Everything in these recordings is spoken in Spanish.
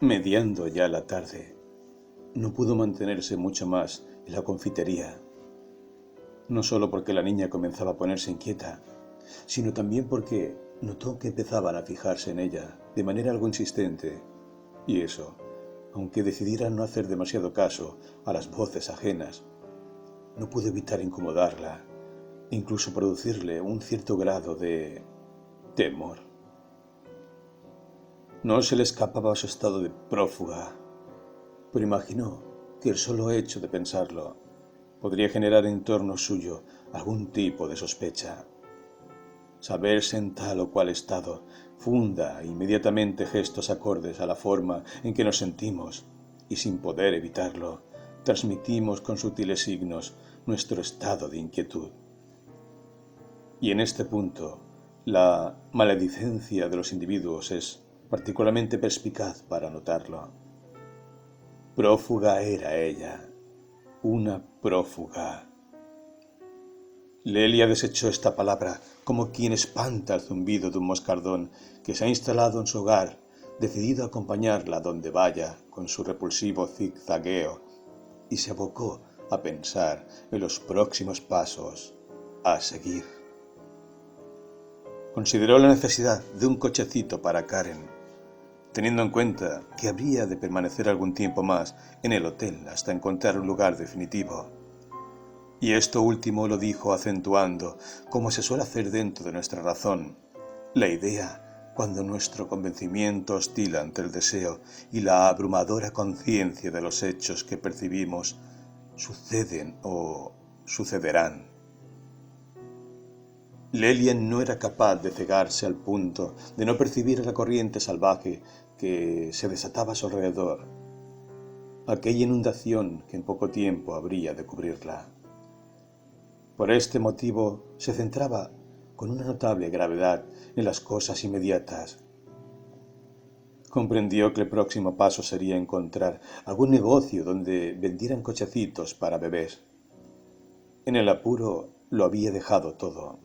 Mediando ya la tarde, no pudo mantenerse mucho más en la confitería, no solo porque la niña comenzaba a ponerse inquieta, sino también porque notó que empezaban a fijarse en ella de manera algo insistente, y eso, aunque decidiera no hacer demasiado caso a las voces ajenas, no pudo evitar incomodarla e incluso producirle un cierto grado de temor. No se le escapaba su estado de prófuga, pero imaginó que el solo hecho de pensarlo podría generar en torno suyo algún tipo de sospecha. Saberse en tal o cual estado funda inmediatamente gestos acordes a la forma en que nos sentimos y sin poder evitarlo, transmitimos con sutiles signos nuestro estado de inquietud. Y en este punto, la maledicencia de los individuos es particularmente perspicaz para notarlo. Prófuga era ella, una prófuga. Lelia desechó esta palabra como quien espanta el zumbido de un moscardón que se ha instalado en su hogar, decidido a acompañarla donde vaya con su repulsivo zigzagueo, y se abocó a pensar en los próximos pasos a seguir. Consideró la necesidad de un cochecito para Karen, teniendo en cuenta que habría de permanecer algún tiempo más en el hotel hasta encontrar un lugar definitivo. Y esto último lo dijo acentuando, como se suele hacer dentro de nuestra razón, la idea cuando nuestro convencimiento oscila entre el deseo y la abrumadora conciencia de los hechos que percibimos suceden o sucederán. Lelia no era capaz de cegarse al punto de no percibir la corriente salvaje que se desataba a su alrededor, aquella inundación que en poco tiempo habría de cubrirla. Por este motivo se centraba con una notable gravedad en las cosas inmediatas. Comprendió que el próximo paso sería encontrar algún negocio donde vendieran cochecitos para bebés. En el apuro lo había dejado todo.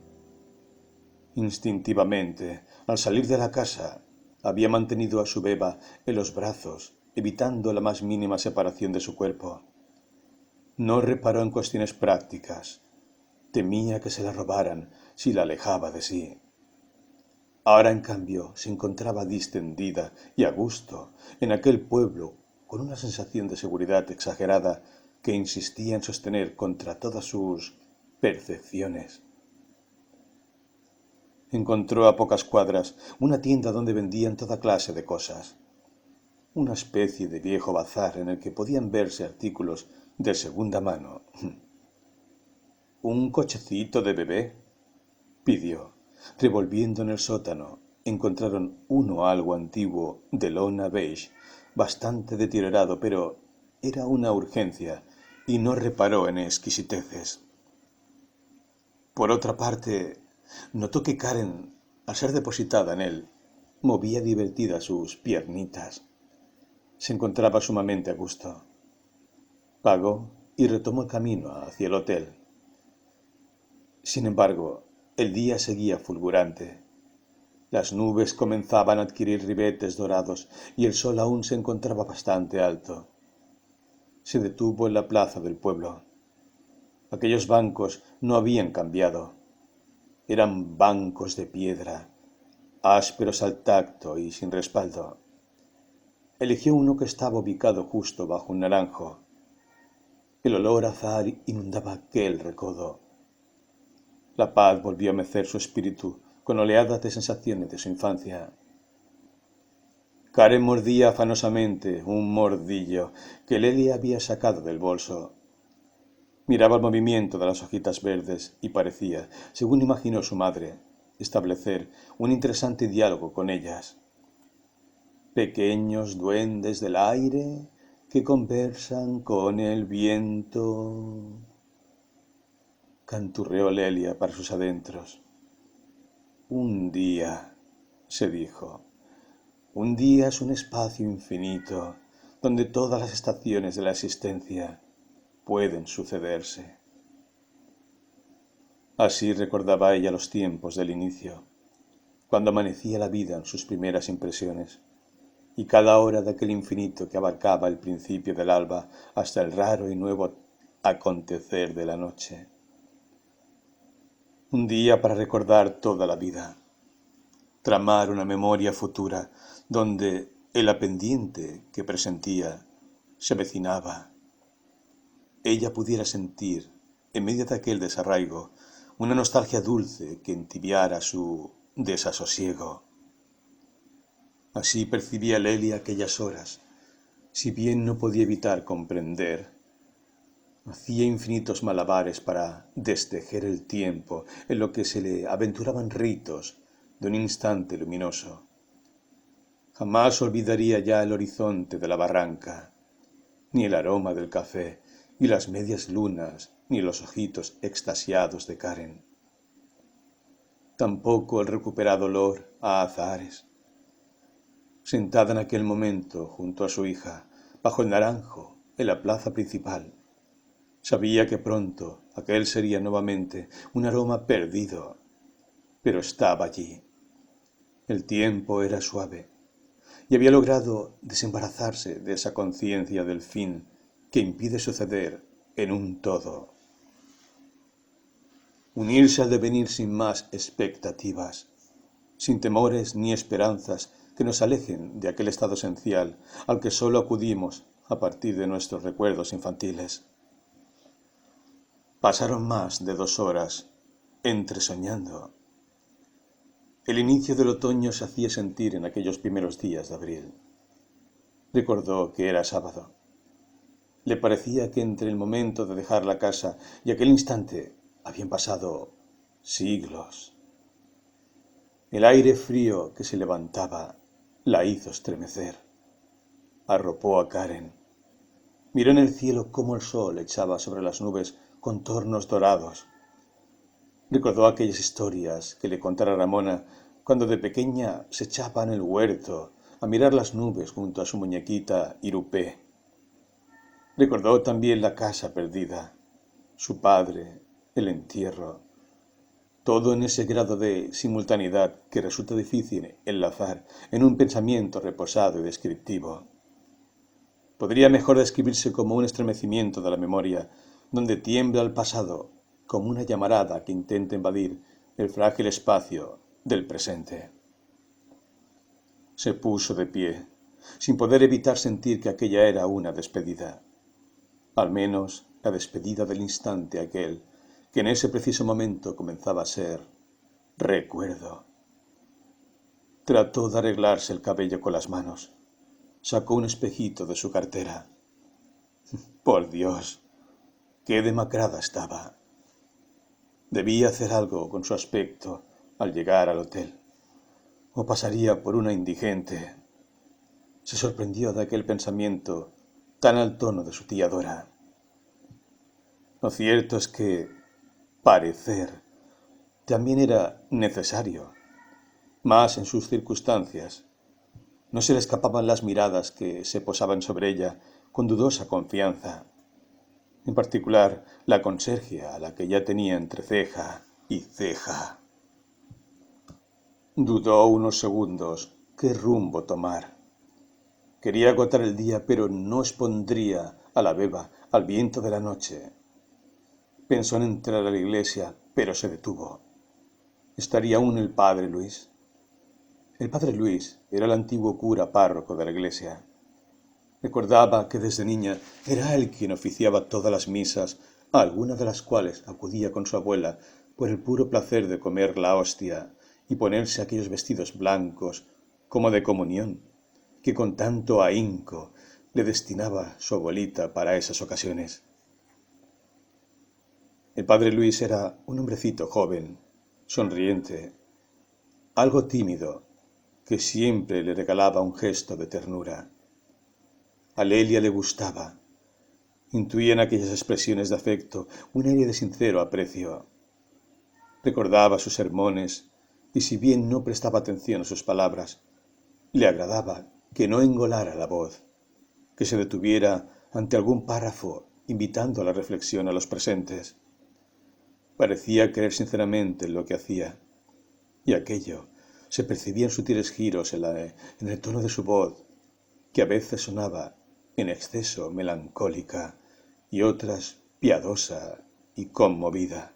Instintivamente, al salir de la casa, había mantenido a su beba en los brazos, evitando la más mínima separación de su cuerpo. No reparó en cuestiones prácticas. Temía que se la robaran si la alejaba de sí. Ahora, en cambio, se encontraba distendida y a gusto en aquel pueblo con una sensación de seguridad exagerada que insistía en sostener contra todas sus percepciones. Encontró a pocas cuadras una tienda donde vendían toda clase de cosas. Una especie de viejo bazar en el que podían verse artículos de segunda mano. ¿Un cochecito de bebé?, pidió. Revolviendo en el sótano, encontraron uno algo antiguo, de lona beige, bastante deteriorado, pero era una urgencia, y no reparó en exquisiteces. Por otra parte, notó que Karen, al ser depositada en él, movía divertida sus piernitas. Se encontraba sumamente a gusto. Pagó y retomó el camino hacia el hotel. Sin embargo, el día seguía fulgurante. Las nubes comenzaban a adquirir ribetes dorados y el sol aún se encontraba bastante alto. Se detuvo en la plaza del pueblo. Aquellos bancos no habían cambiado. Eran bancos de piedra, ásperos al tacto y sin respaldo. Eligió uno que estaba ubicado justo bajo un naranjo. El olor a azahar inundaba aquel recodo. La paz volvió a mecer su espíritu con oleadas de sensaciones de su infancia. Karen mordía afanosamente un mordillo que Lelia había sacado del bolso. Miraba el movimiento de las hojitas verdes y parecía, según imaginó su madre, establecer un interesante diálogo con ellas. Pequeños duendes del aire que conversan con el viento, canturreó Lelia para sus adentros. Un día, se dijo, un día es un espacio infinito donde todas las estaciones de la existencia pueden sucederse. Así recordaba ella los tiempos del inicio, cuando amanecía la vida en sus primeras impresiones, y cada hora de aquel infinito que abarcaba el principio del alba hasta el raro y nuevo acontecer de la noche. Un día para recordar toda la vida, tramar una memoria futura donde el pendiente que presentía se avecinaba. Ella pudiera sentir, en medio de aquel desarraigo, una nostalgia dulce que entibiara su desasosiego. Así percibía Lelia aquellas horas, si bien no podía evitar comprender. Hacía infinitos malabares para destejer el tiempo en lo que se le aventuraban ritos de un instante luminoso. Jamás olvidaría ya el horizonte de la barranca, ni el aroma del café, ni las medias lunas, ni los ojitos extasiados de Karen. Tampoco el recuperado olor a azahares. Sentada en aquel momento junto a su hija, bajo el naranjo, en la plaza principal, sabía que pronto aquel sería nuevamente un aroma perdido, pero estaba allí. El tiempo era suave y había logrado desembarazarse de esa conciencia del fin que impide suceder en un todo. Unirse al devenir sin más expectativas, sin temores ni esperanzas que nos alejen de aquel estado esencial al que sólo acudimos a partir de nuestros recuerdos infantiles. Pasaron más de 2 horas, entresoñando. El inicio del otoño se hacía sentir en aquellos primeros días de abril. Recordó que era sábado. Le parecía que entre el momento de dejar la casa y aquel instante habían pasado siglos. El aire frío que se levantaba la hizo estremecer. Arropó a Karen. Miró en el cielo cómo el sol echaba sobre las nubes contornos dorados. Recordó aquellas historias que le contara Ramona cuando de pequeña se echaba en el huerto a mirar las nubes junto a su muñequita Irupé. Recordó también la casa perdida, su padre, el entierro, todo en ese grado de simultaneidad que resulta difícil enlazar en un pensamiento reposado y descriptivo. Podría mejor describirse como un estremecimiento de la memoria, donde tiembla el pasado como una llamarada que intenta invadir el frágil espacio del presente. Se puso de pie, sin poder evitar sentir que aquella era una despedida. Al menos la despedida del instante aquel, que en ese preciso momento comenzaba a ser recuerdo. Trató de arreglarse el cabello con las manos. Sacó un espejito de su cartera. Por Dios, qué demacrada estaba. Debía hacer algo con su aspecto al llegar al hotel, o pasaría por una indigente. Se sorprendió de aquel pensamiento tan al tono de su tía Dora. Lo cierto es que parecer también era necesario, más en sus circunstancias. No se le escapaban las miradas que se posaban sobre ella con dudosa confianza. En particular, la conserje a la que ya tenía entre ceja y ceja. Dudó unos segundos qué rumbo tomar. Quería agotar el día, pero no expondría a la beba al viento de la noche. Pensó en entrar a la iglesia, pero se detuvo. ¿Estaría aún el padre Luis? El padre Luis era el antiguo cura párroco de la iglesia. Recordaba que desde niña era él quien oficiaba todas las misas, a alguna de las cuales acudía con su abuela por el puro placer de comer la hostia y ponerse aquellos vestidos blancos como de comunión, que con tanto ahínco le destinaba su abuelita para esas ocasiones. El padre Luis era un hombrecito joven, sonriente, algo tímido, que siempre le regalaba un gesto de ternura. A Lelia le gustaba. Intuía en aquellas expresiones de afecto un aire de sincero aprecio. Recordaba sus sermones y si bien no prestaba atención a sus palabras, le agradaba que no engolara la voz, que se detuviera ante algún párrafo invitando a la reflexión a los presentes. Parecía creer sinceramente en lo que hacía, y aquello se percibía en sutiles giros en el tono de su voz que a veces sonaba en exceso melancólica y otras piadosa y conmovida.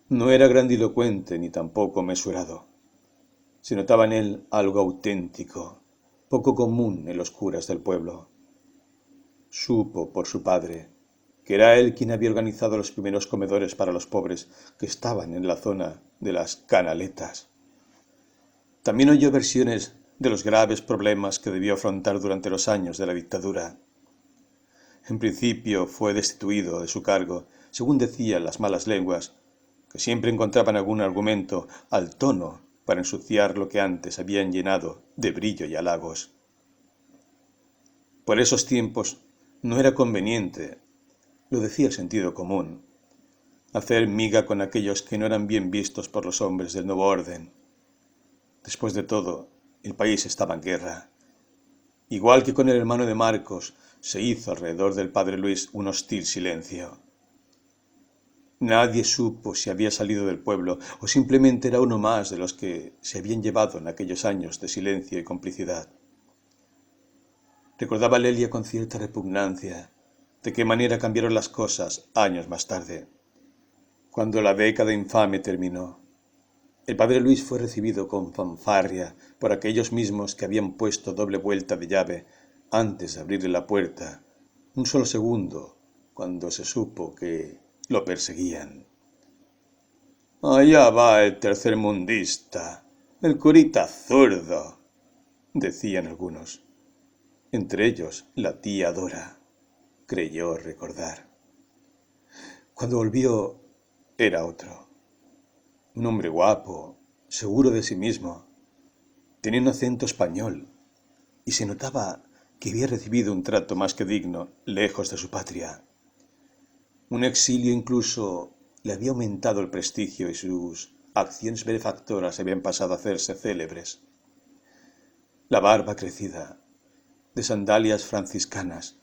No era grandilocuente ni tampoco mesurado. Se notaba en él algo auténtico, poco común en los curas del pueblo. Supo por su padre que era él quien había organizado los primeros comedores para los pobres que estaban en la zona de las Canaletas. También oyó versiones de los graves problemas que debió afrontar durante los años de la dictadura. En principio fue destituido de su cargo, según decían las malas lenguas, que siempre encontraban algún argumento al tono para ensuciar lo que antes habían llenado de brillo y halagos. Por esos tiempos no era conveniente, lo decía el sentido común, hacer miga con aquellos que no eran bien vistos por los hombres del nuevo orden. Después de todo, el país estaba en guerra. Igual que con el hermano de Marcos, se hizo alrededor del padre Luis un hostil silencio. Nadie supo si había salido del pueblo o simplemente era uno más de los que se habían llevado en aquellos años de silencio y complicidad. Recordaba Lelia con cierta repugnancia de qué manera cambiaron las cosas años más tarde, cuando la década infame terminó. El padre Luis fue recibido con fanfarria por aquellos mismos que habían puesto doble vuelta de llave antes de abrirle la puerta, un solo segundo, cuando se supo que lo perseguían. «Allá va el tercermundista, el curita zurdo», decían algunos. Entre ellos la tía Dora, creyó recordar. Cuando volvió, era otro. Un hombre guapo, seguro de sí mismo. Tenía un acento español y se notaba que había recibido un trato más que digno lejos de su patria. Un exilio incluso le había aumentado el prestigio y sus acciones benefactoras habían pasado a hacerse célebres. La barba crecida, de sandalias franciscanas,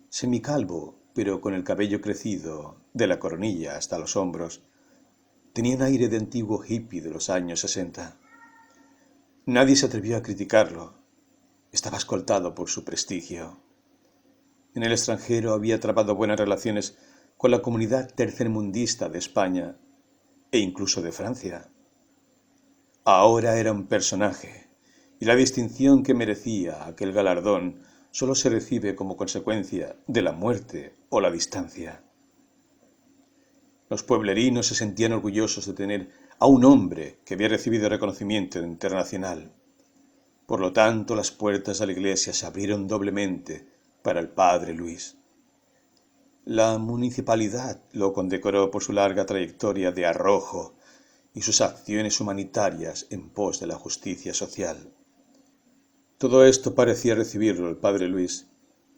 semicalvo, pero con el cabello crecido de la coronilla hasta los hombros, tenía un aire de antiguo hippie de los años 60. Nadie se atrevió a criticarlo. Estaba escoltado por su prestigio. En el extranjero había trabado buenas relaciones con la comunidad tercermundista de España e incluso de Francia. Ahora era un personaje, y la distinción que merecía aquel galardón solo se recibe como consecuencia de la muerte o la distancia. Los pueblerinos se sentían orgullosos de tener a un hombre que había recibido reconocimiento internacional. Por lo tanto, las puertas de la iglesia se abrieron doblemente para el padre Luis. La municipalidad lo condecoró por su larga trayectoria de arrojo y sus acciones humanitarias en pos de la justicia social. Todo esto parecía recibirlo el padre Luis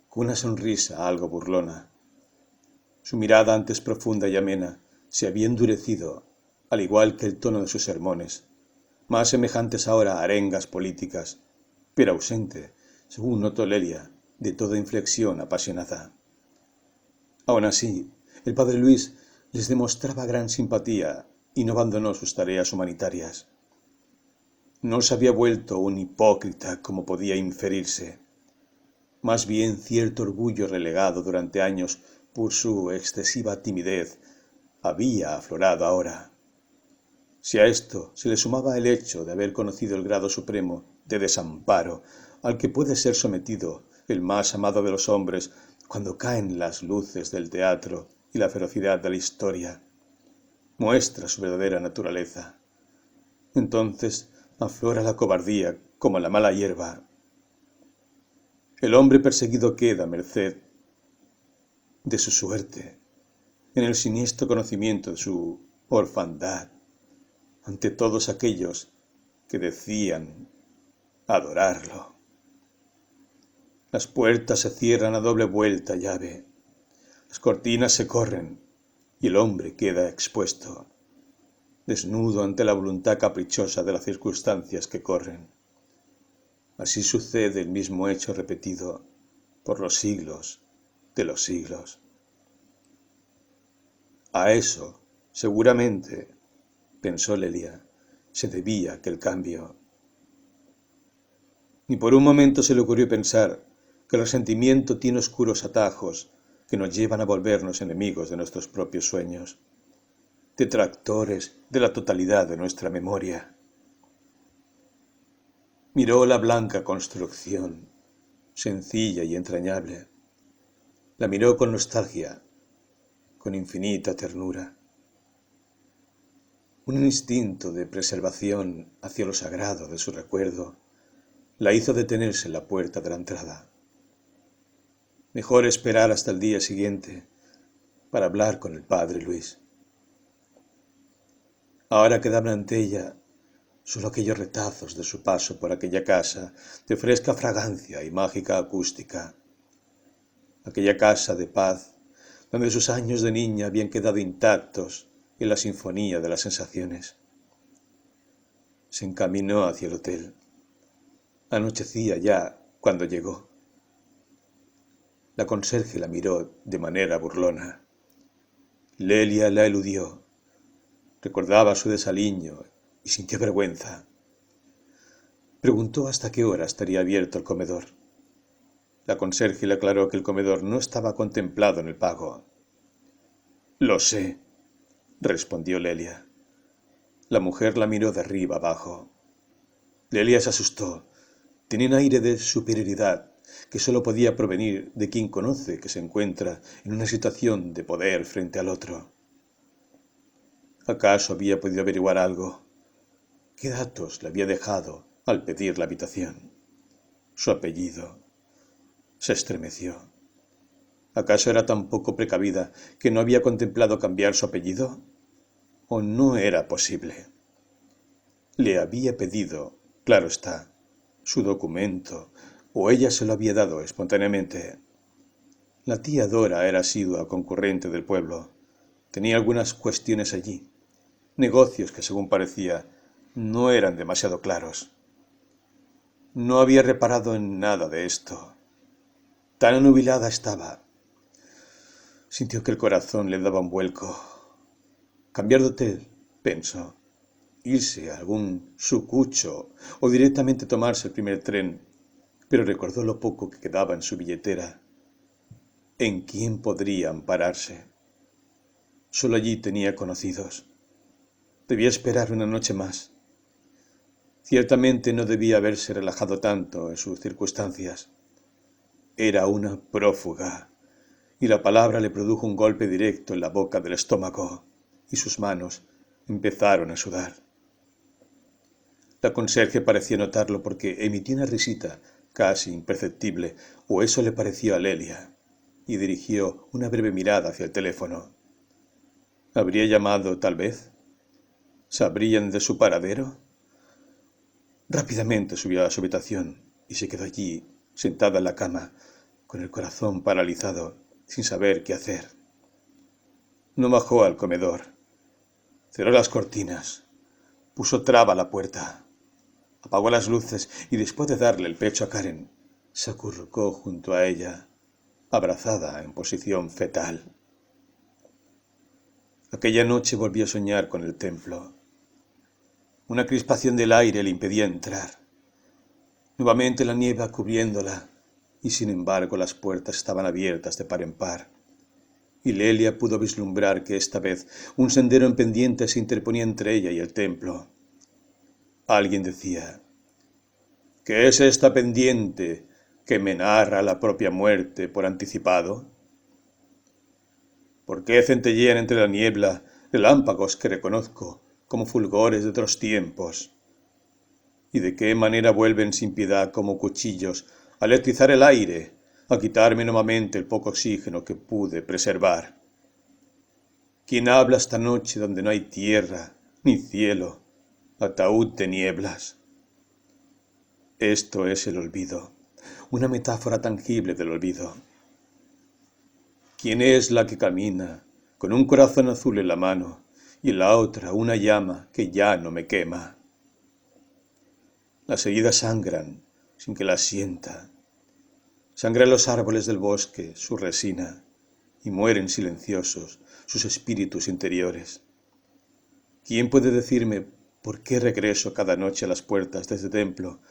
con una sonrisa algo burlona. Su mirada, antes profunda y amena, se había endurecido, al igual que el tono de sus sermones, más semejantes ahora a arengas políticas, pero ausente, según notó Lelia, de toda inflexión apasionada. Aun así, el padre Luis les demostraba gran simpatía y no abandonó sus tareas humanitarias. No se había vuelto un hipócrita como podía inferirse. Más bien cierto orgullo relegado durante años por su excesiva timidez había aflorado ahora. Si a esto se le sumaba el hecho de haber conocido el grado supremo de desamparo al que puede ser sometido el más amado de los hombres cuando caen las luces del teatro y la ferocidad de la historia, muestra su verdadera naturaleza. Entonces aflora la cobardía como la mala hierba. El hombre perseguido queda a merced de su suerte, en el siniestro conocimiento de su orfandad, ante todos aquellos que decían adorarlo. Las puertas se cierran a doble vuelta llave, las cortinas se corren y el hombre queda expuesto, desnudo ante la voluntad caprichosa de las circunstancias que corren. Así sucede el mismo hecho repetido por los siglos de los siglos. A eso, seguramente, pensó Lelia, se debía aquel cambio. Ni por un momento se le ocurrió pensar que el resentimiento tiene oscuros atajos que nos llevan a volvernos enemigos de nuestros propios sueños, detractores de la totalidad de nuestra memoria. Miró la blanca construcción, sencilla y entrañable. La miró con nostalgia, con infinita ternura. Un instinto de preservación hacia lo sagrado de su recuerdo la hizo detenerse en la puerta de la entrada. Mejor esperar hasta el día siguiente para hablar con el padre Luis. Ahora quedaban ante ella solo aquellos retazos de su paso por aquella casa de fresca fragancia y mágica acústica. Aquella casa de paz donde sus años de niña habían quedado intactos en la sinfonía de las sensaciones. Se encaminó hacia el hotel. Anochecía ya cuando llegó. La conserje la miró de manera burlona. Lelia la eludió. Recordaba su desaliño y sintió vergüenza. Preguntó hasta qué hora estaría abierto el comedor. La conserje le aclaró que el comedor no estaba contemplado en el pago. «Lo sé», respondió Lelia. La mujer la miró de arriba abajo. Lelia se asustó. Tenía un aire de superioridad que sólo podía provenir de quien conoce que se encuentra en una situación de poder frente al otro. ¿Acaso había podido averiguar algo? ¿Qué datos le había dejado al pedir la habitación? Su apellido. Se estremeció. ¿Acaso era tan poco precavida que no había contemplado cambiar su apellido? ¿O no era posible? Le había pedido, claro está, su documento, o ella se lo había dado espontáneamente. La tía Dora era asidua concurrente del pueblo. Tenía algunas cuestiones allí, negocios que, según parecía, no eran demasiado claros. No había reparado en nada de esto. Tan anubilada estaba. Sintió que el corazón le daba un vuelco. Cambiar de hotel, pensó. Irse a algún sucucho o directamente tomarse el primer tren, pero recordó lo poco que quedaba en su billetera. ¿En quién podría ampararse? Solo allí tenía conocidos. Debía esperar una noche más. Ciertamente no debía haberse relajado tanto en sus circunstancias. Era una prófuga, y la palabra le produjo un golpe directo en la boca del estómago, y sus manos empezaron a sudar. La conserje parecía notarlo porque emitió una risita casi imperceptible, o eso le pareció a Lelia, y dirigió una breve mirada hacia el teléfono. ¿Habría llamado, tal vez? ¿Sabrían de su paradero? Rápidamente subió a su habitación y se quedó allí, sentada en la cama, con el corazón paralizado, sin saber qué hacer. No bajó al comedor. Cerró las cortinas. Puso traba a la puerta. Apagó las luces y, después de darle el pecho a Karen, se acurrucó junto a ella, abrazada en posición fetal. Aquella noche volvió a soñar con el templo. Una crispación del aire le impedía entrar. Nuevamente la niebla cubriéndola, y sin embargo las puertas estaban abiertas de par en par. Y Lelia pudo vislumbrar que esta vez un sendero en pendiente se interponía entre ella y el templo. Alguien decía: ¿qué es esta pendiente que me narra la propia muerte por anticipado? ¿Por qué centellean entre la niebla relámpagos que reconozco como fulgores de otros tiempos? ¿Y de qué manera vuelven sin piedad como cuchillos a electrizar el aire, a quitarme nuevamente el poco oxígeno que pude preservar? ¿Quién habla esta noche donde no hay tierra ni cielo, ataúd de nieblas? Esto es el olvido, una metáfora tangible del olvido. ¿Quién es la que camina con un corazón azul en la mano y en la otra una llama que ya no me quema? Las heridas sangran sin que las sienta. Sangran los árboles del bosque su resina y mueren silenciosos sus espíritus interiores. ¿Quién puede decirme por qué regreso cada noche a las puertas de este templo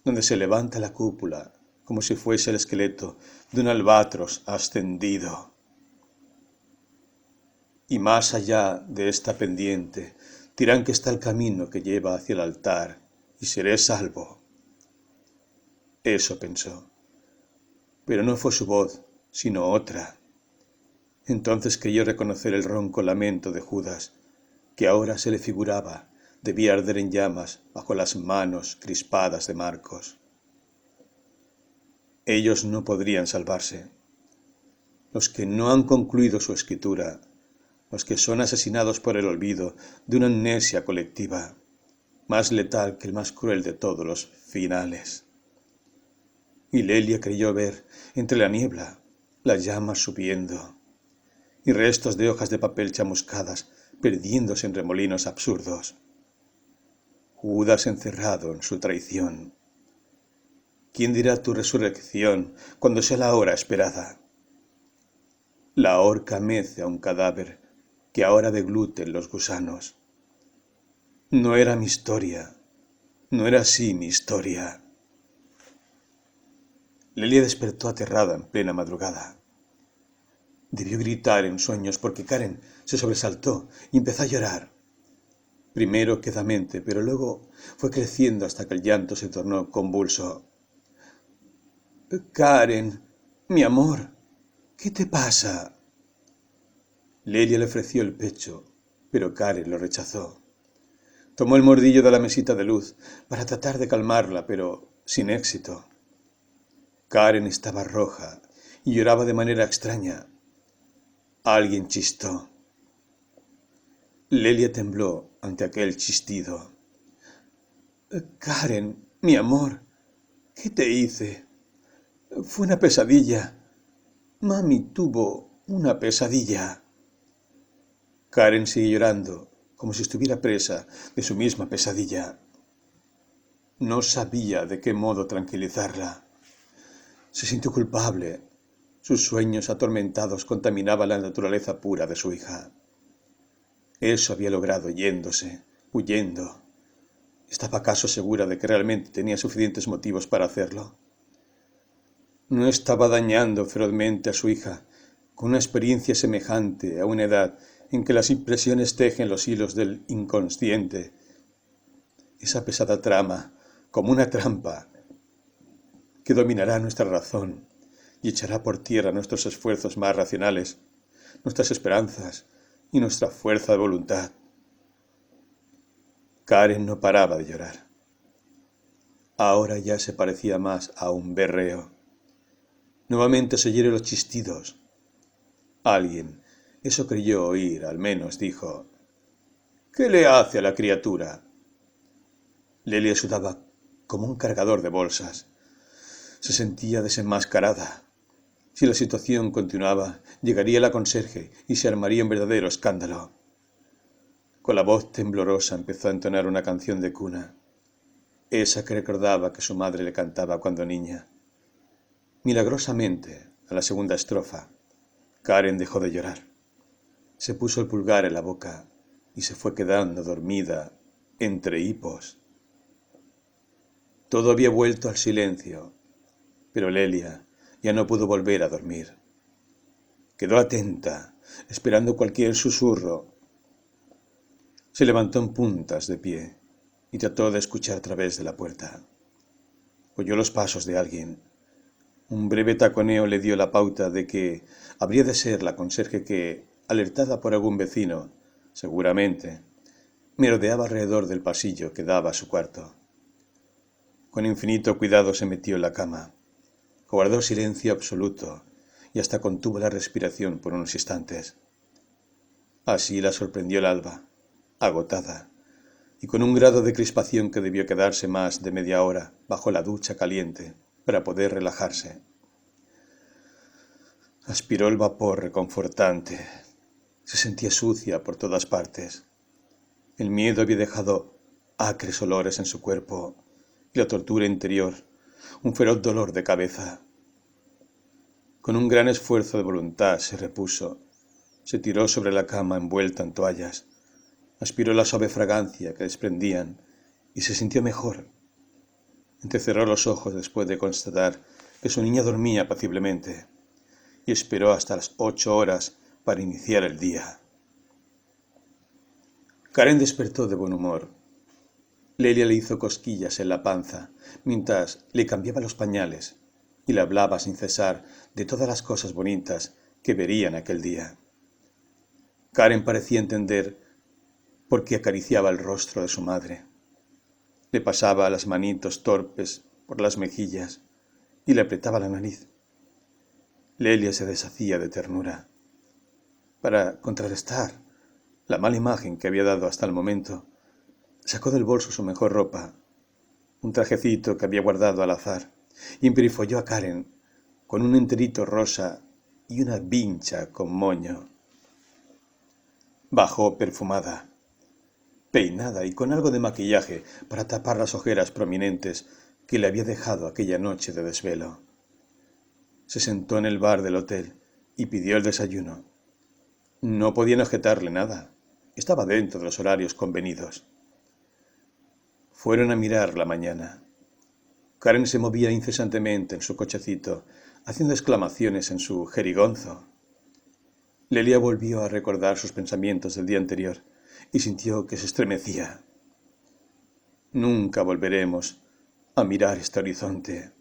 donde se levanta la cúpula, como si fuese el esqueleto de un albatros ascendido. Y más allá de esta pendiente dirán que está el camino que lleva hacia el altar, y seré salvo. Eso pensó. Pero no fue su voz, sino otra. Entonces creyó reconocer el ronco lamento de Judas, que ahora se le figuraba debía arder en llamas bajo las manos crispadas de Marcos. Ellos no podrían salvarse. Los que no han concluido su escritura, los que son asesinados por el olvido de una amnesia colectiva, más letal que el más cruel de todos los finales. Y Lelia creyó ver entre la niebla las llamas subiendo y restos de hojas de papel chamuscadas perdiéndose en remolinos absurdos. Judas encerrado en su traición. ¿Quién dirá tu resurrección cuando sea la hora esperada? La horca mece a un cadáver que ahora degluten los gusanos. No era mi historia, no era así mi historia. Lelia despertó aterrada en plena madrugada. Debió gritar en sueños porque Karen se sobresaltó y empezó a llorar. Primero quedamente, pero luego fue creciendo hasta que el llanto se tornó convulso. Karen, mi amor, ¿qué te pasa? Lelia le ofreció el pecho, pero Karen lo rechazó. Tomó el mordillo de la mesita de luz para tratar de calmarla, pero sin éxito. Karen estaba roja y lloraba de manera extraña. Alguien chistó. Lelia tembló ante aquel chistido. Karen, mi amor, ¿qué te hice? Fue una pesadilla. Mami tuvo una pesadilla. Karen siguió llorando, como si estuviera presa de su misma pesadilla. No sabía de qué modo tranquilizarla. Se sintió culpable. Sus sueños atormentados contaminaban la naturaleza pura de su hija. Eso había logrado yéndose, huyendo. ¿Estaba acaso segura de que realmente tenía suficientes motivos para hacerlo? No estaba dañando ferozmente a su hija con una experiencia semejante a una edad en que las impresiones tejen los hilos del inconsciente. Esa pesada trama, como una trampa, que dominará nuestra razón y echará por tierra nuestros esfuerzos más racionales, nuestras esperanzas y nuestra fuerza de voluntad. Karen no paraba de llorar. Ahora ya se parecía más a un berreo. Nuevamente se oyeron los chistidos. Alguien, eso creyó oír, al menos, dijo: ¿Qué le hace a la criatura? Lelia sudaba como un cargador de bolsas. Se sentía desenmascarada. Si la situación continuaba, llegaría la conserje y se armaría un verdadero escándalo. Con la voz temblorosa empezó a entonar una canción de cuna, esa que recordaba que su madre le cantaba cuando niña. Milagrosamente, a la segunda estrofa, Karen dejó de llorar. Se puso el pulgar en la boca y se fue quedando dormida entre hipos. Todo había vuelto al silencio, pero Lelia ya no pudo volver a dormir. Quedó atenta, esperando cualquier susurro. Se levantó en puntas de pie y trató de escuchar a través de la puerta. Oyó los pasos de alguien. Un breve taconeo le dio la pauta de que habría de ser la conserje que, alertada por algún vecino, seguramente, merodeaba alrededor del pasillo que daba a su cuarto. Con infinito cuidado se metió en la cama. Guardó silencio absoluto y hasta contuvo la respiración por unos instantes. Así la sorprendió el alba, agotada, y con un grado de crispación que debió quedarse más de media hora bajo la ducha caliente para poder relajarse. Aspiró el vapor reconfortante. Se sentía sucia por todas partes. El miedo había dejado acres olores en su cuerpo y la tortura interior, un feroz dolor de cabeza. Con un gran esfuerzo de voluntad se repuso, se tiró sobre la cama envuelta en toallas, aspiró la suave fragancia que desprendían y se sintió mejor. Entrecerró los ojos después de constatar que su niña dormía apaciblemente y esperó hasta las 8 horas para iniciar el día. Karen despertó de buen humor. Lelia le hizo cosquillas en la panza mientras le cambiaba los pañales y le hablaba sin cesar de todas las cosas bonitas que verían aquel día. Karen parecía entender por qué acariciaba el rostro de su madre. Le pasaba las manitos torpes por las mejillas y le apretaba la nariz. Lelia se deshacía de ternura. Para contrarrestar la mala imagen que había dado hasta el momento, sacó del bolso su mejor ropa, un trajecito que había guardado al azar, y emperifolló a Karen con un enterito rosa y una vincha con moño. Bajó perfumada, peinada y con algo de maquillaje para tapar las ojeras prominentes que le había dejado aquella noche de desvelo. Se sentó en el bar del hotel y pidió el desayuno. No podían objetarle nada. Estaba dentro de los horarios convenidos. Fueron a mirar la mañana. Karen se movía incesantemente en su cochecito, haciendo exclamaciones en su jerigonzo. Lelia volvió a recordar sus pensamientos del día anterior y sintió que se estremecía. Nunca volveremos a mirar este horizonte.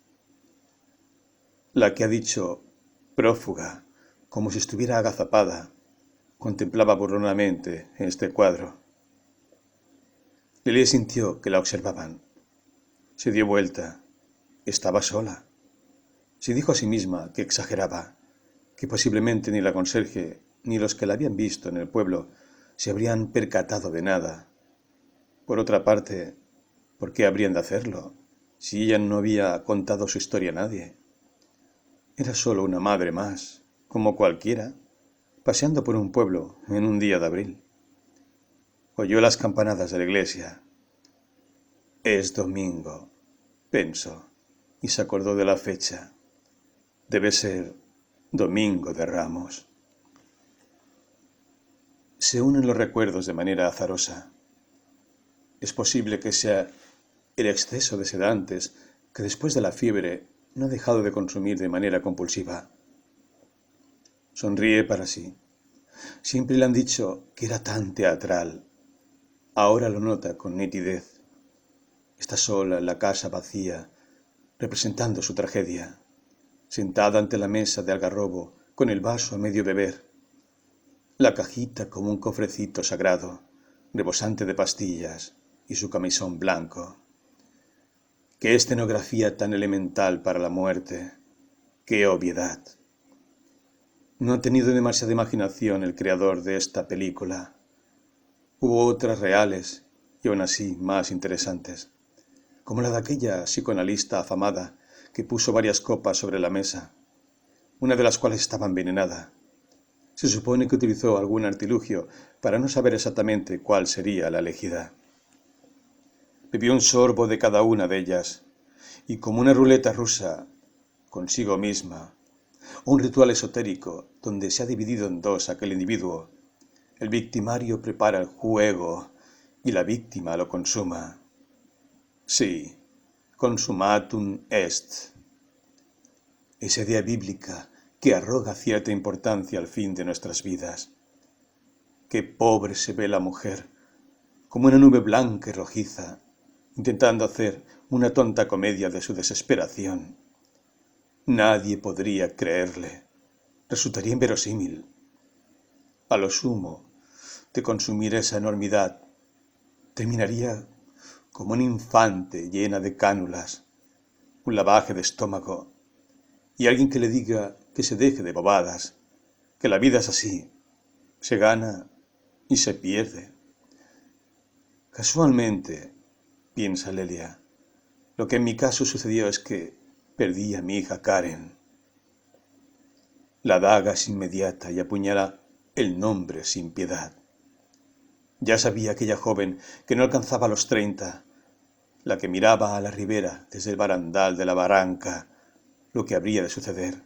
La que ha dicho prófuga, como si estuviera agazapada, contemplaba burlonamente este cuadro. Lelia sintió que la observaban. Se dio vuelta. Estaba sola. Se dijo a sí misma que exageraba, que posiblemente ni la conserje ni los que la habían visto en el pueblo se habrían percatado de nada. Por otra parte, ¿por qué habrían de hacerlo, si ella no había contado su historia a nadie? Era solo una madre más, como cualquiera, paseando por un pueblo en un día de abril. Oyó las campanadas de la iglesia. Es domingo, pensó, y se acordó de la fecha. Debe ser Domingo de Ramos. Se unen los recuerdos de manera azarosa. Es posible que sea el exceso de sedantes que después de la fiebre no ha dejado de consumir de manera compulsiva. Sonríe para sí. Siempre le han dicho que era tan teatral. Ahora lo nota con nitidez. Está sola en la casa vacía, representando su tragedia, sentada ante la mesa de algarrobo con el vaso a medio beber, la cajita como un cofrecito sagrado, rebosante de pastillas y su camisón blanco. ¡Qué escenografía tan elemental para la muerte! ¡Qué obviedad! No ha tenido demasiada imaginación el creador de esta película. Hubo otras reales y aún así más interesantes, como la de aquella psicoanalista afamada que puso varias copas sobre la mesa, una de las cuales estaba envenenada. Se supone que utilizó algún artilugio para no saber exactamente cuál sería la elegida. Bebió un sorbo de cada una de ellas, y como una ruleta rusa, consigo misma, o un ritual esotérico donde se ha dividido en dos aquel individuo, el victimario prepara el juego y la víctima lo consuma. Sí, consumatum est. Esa idea bíblica que arroga cierta importancia al fin de nuestras vidas. Qué pobre se ve la mujer, como una nube blanca y rojiza, intentando hacer una tonta comedia de su desesperación. Nadie podría creerle. Resultaría inverosímil. A lo sumo, de consumir esa enormidad, terminaría como un infante llena de cánulas, un lavaje de estómago, y alguien que le diga que se deje de bobadas, que la vida es así, se gana y se pierde. Casualmente, piensa Lelia, lo que en mi caso sucedió es que perdí a mi hija Karen. La daga es inmediata y apuñala el nombre sin piedad. Ya sabía aquella joven que no alcanzaba los 30, la que miraba a la ribera desde el barandal de la barranca, lo que habría de suceder.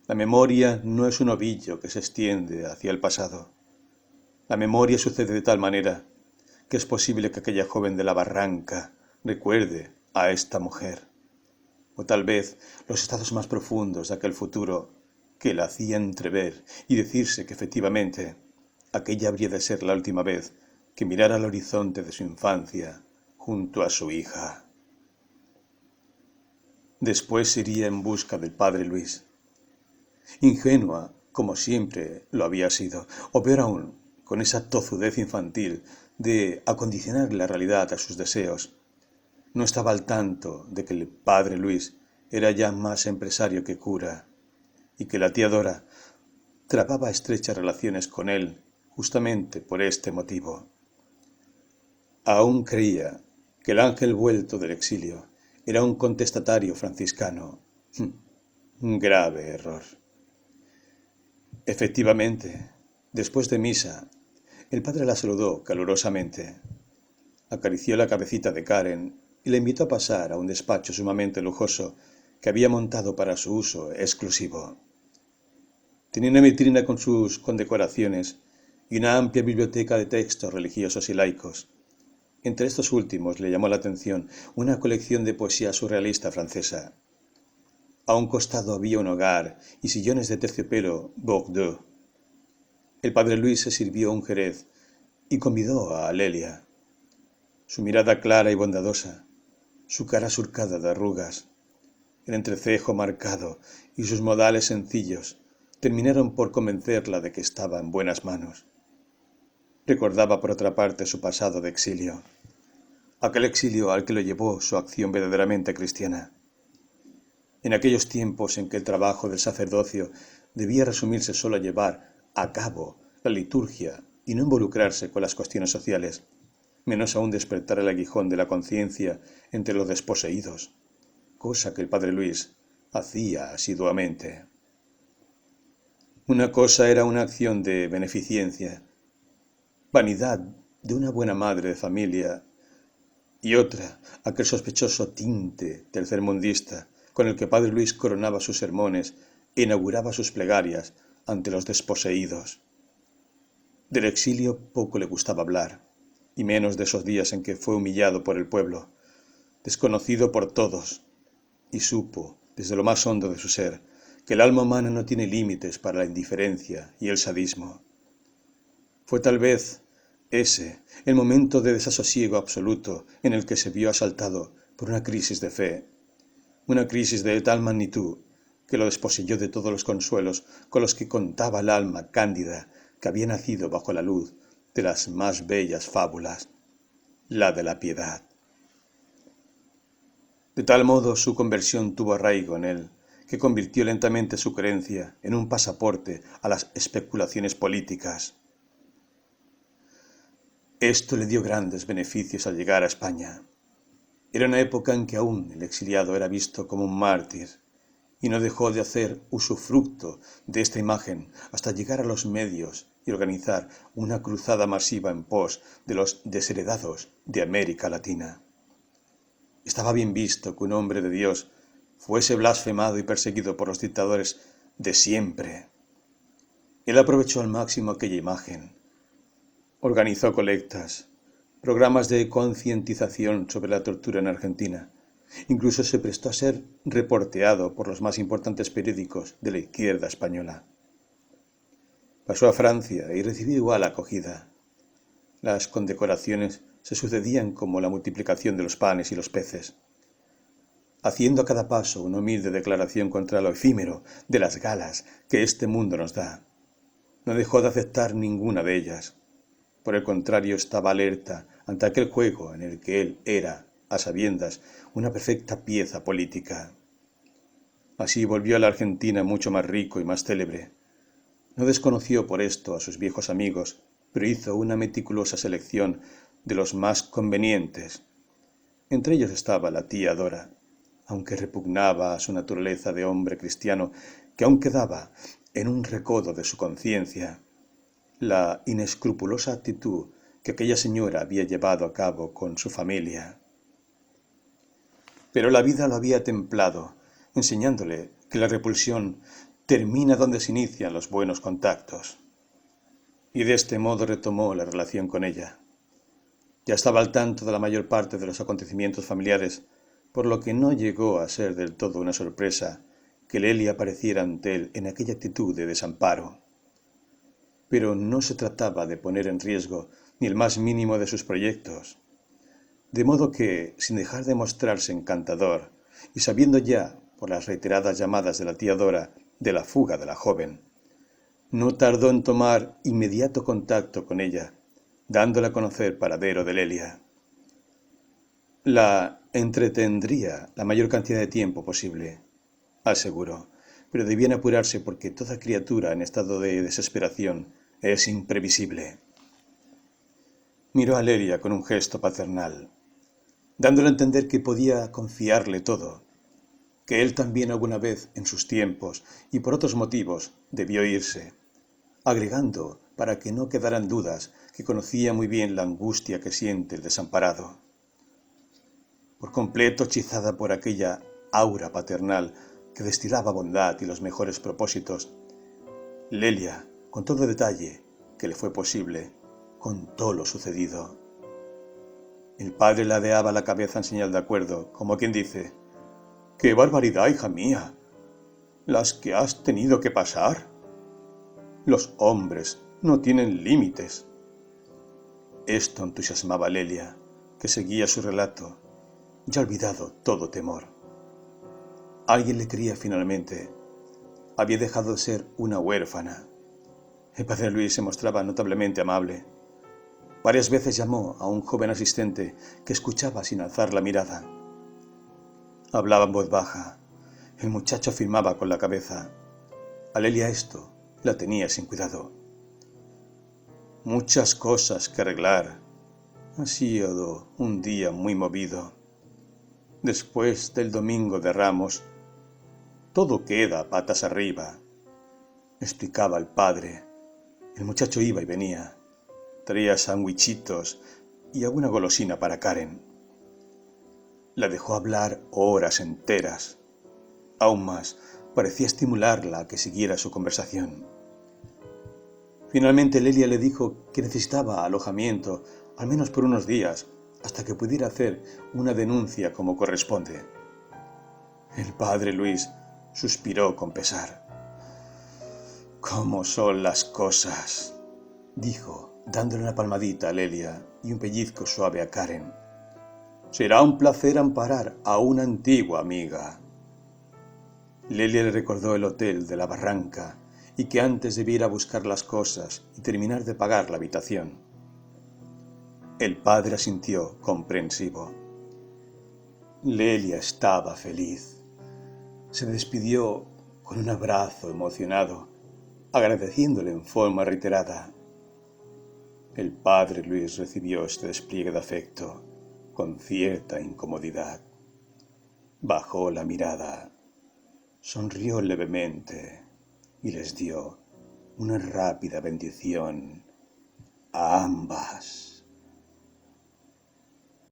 La memoria no es un ovillo que se extiende hacia el pasado. La memoria sucede de tal manera que es posible que aquella joven de la barranca recuerde a esta mujer, o tal vez los estados más profundos de aquel futuro que la hacían entrever y decirse que efectivamente aquella habría de ser la última vez que mirara al horizonte de su infancia junto a su hija. Después iría en busca del padre Luis. Ingenua, como siempre lo había sido, o peor aún, con esa tozudez infantil de acondicionar la realidad a sus deseos, no estaba al tanto de que el padre Luis era ya más empresario que cura, y que la tía Dora trababa estrechas relaciones con él justamente por este motivo. Aún creía que el ángel vuelto del exilio era un contestatario franciscano. Un grave error. Efectivamente, después de misa, el padre la saludó calurosamente, acarició la cabecita de Karen y la invitó a pasar a un despacho sumamente lujoso que había montado para su uso exclusivo. Tenía una vitrina con sus condecoraciones y una amplia biblioteca de textos religiosos y laicos. Entre estos últimos le llamó la atención una colección de poesía surrealista francesa. A un costado había un hogar y sillones de terciopelo Bordeaux. El padre Luis se sirvió un jerez y convidó a Lelia. Su mirada clara y bondadosa, su cara surcada de arrugas, el entrecejo marcado y sus modales sencillos terminaron por convencerla de que estaba en buenas manos. Recordaba por otra parte su pasado de exilio, aquel exilio al que lo llevó su acción verdaderamente cristiana. En aquellos tiempos en que el trabajo del sacerdocio debía resumirse solo a llevar a cabo la liturgia y no involucrarse con las cuestiones sociales, menos aún despertar el aguijón de la conciencia entre los desposeídos, cosa que el padre Luis hacía asiduamente. Una cosa era una acción de beneficencia, vanidad de una buena madre de familia, y otra, aquel sospechoso tinte tercermundista con el que padre Luis coronaba sus sermones e inauguraba sus plegarias ante los desposeídos. Del exilio poco le gustaba hablar, y menos de esos días en que fue humillado por el pueblo, desconocido por todos, y supo, desde lo más hondo de su ser, que el alma humana no tiene límites para la indiferencia y el sadismo. Fue tal vez ese el momento de desasosiego absoluto en el que se vio asaltado por una crisis de fe, una crisis de tal magnitud que lo desposeyó de todos los consuelos con los que contaba el alma cándida que había nacido bajo la luz de las más bellas fábulas, la de la piedad. De tal modo su conversión tuvo arraigo en él, que convirtió lentamente su creencia en un pasaporte a las especulaciones políticas. Esto le dio grandes beneficios al llegar a España. Era una época en que aún el exiliado era visto como un mártir, y no dejó de hacer usufructo de esta imagen hasta llegar a los medios y organizar una cruzada masiva en pos de los desheredados de América Latina. Estaba bien visto que un hombre de Dios fuese blasfemado y perseguido por los dictadores de siempre. Él aprovechó al máximo aquella imagen. Organizó colectas, programas de concientización sobre la tortura en Argentina. Incluso se prestó a ser reporteado por los más importantes periódicos de la izquierda española. Pasó a Francia y recibió igual acogida. Las condecoraciones se sucedían como la multiplicación de los panes y los peces, haciendo a cada paso una humilde declaración contra lo efímero de las galas que este mundo nos da. No dejó de aceptar ninguna de ellas. Por el contrario, estaba alerta ante aquel juego en el que él era, a sabiendas, una perfecta pieza política. Así volvió a la Argentina mucho más rico y más célebre. No desconoció por esto a sus viejos amigos, pero hizo una meticulosa selección de los más convenientes. Entre ellos estaba la tía Dora, aunque repugnaba a su naturaleza de hombre cristiano, que aún quedaba en un recodo de su conciencia. La inescrupulosa actitud que aquella señora había llevado a cabo con su familia. Pero la vida lo había templado, enseñándole que la repulsión termina donde se inician los buenos contactos. Y de este modo retomó la relación con ella. Ya estaba al tanto de la mayor parte de los acontecimientos familiares, por lo que no llegó a ser del todo una sorpresa que Lelia apareciera ante él en aquella actitud de desamparo. Pero no se trataba de poner en riesgo ni el más mínimo de sus proyectos, de modo que, sin dejar de mostrarse encantador, y sabiendo ya, por las reiteradas llamadas de la tía Dora, de la fuga de la joven, no tardó en tomar inmediato contacto con ella, dándole a conocer paradero de Lelia. La entretendría la mayor cantidad de tiempo posible, aseguró, pero debían apurarse porque toda criatura en estado de desesperación es imprevisible. Miró a Lelia con un gesto paternal, dándole a entender que podía confiarle todo, que él también alguna vez en sus tiempos y por otros motivos debió irse, agregando, para que no quedaran dudas, que conocía muy bien la angustia que siente el desamparado. Por completo hechizada por aquella aura paternal que destilaba bondad y los mejores propósitos, Lelia, con todo detalle que le fue posible, contó lo sucedido. El padre ladeaba la cabeza en señal de acuerdo, como quien dice: ¡Qué barbaridad, hija mía! Las que has tenido que pasar. Los hombres no tienen límites. Esto entusiasmaba a Lelia, que seguía su relato, ya olvidado todo temor. Alguien le quería finalmente. Había dejado de ser una huérfana. El padre Luis se mostraba notablemente amable. Varias veces llamó a un joven asistente que escuchaba sin alzar la mirada. Hablaba en voz baja. El muchacho afirmaba con la cabeza. A Lelia esto la tenía sin cuidado. Muchas cosas que arreglar. Ha sido un día muy movido. Después del domingo de Ramos, todo queda patas arriba, explicaba el padre. El muchacho iba y venía. Traía sandwichitos y alguna golosina para Karen. La dejó hablar horas enteras. Aún más, parecía estimularla a que siguiera su conversación. Finalmente Lelia le dijo que necesitaba alojamiento, al menos por unos días, hasta que pudiera hacer una denuncia como corresponde. El padre Luis suspiró con pesar. «¿Cómo son las cosas?», dijo, dándole una palmadita a Lelia y un pellizco suave a Karen. «Será un placer amparar a una antigua amiga». Lelia le recordó el hotel de la Barranca y que antes debiera buscar las cosas y terminar de pagar la habitación. El padre asintió comprensivo. Lelia estaba feliz. Se despidió con un abrazo emocionado, agradeciéndole en forma reiterada. El padre Luis recibió este despliegue de afecto con cierta incomodidad. Bajó la mirada, sonrió levemente y les dio una rápida bendición a ambas.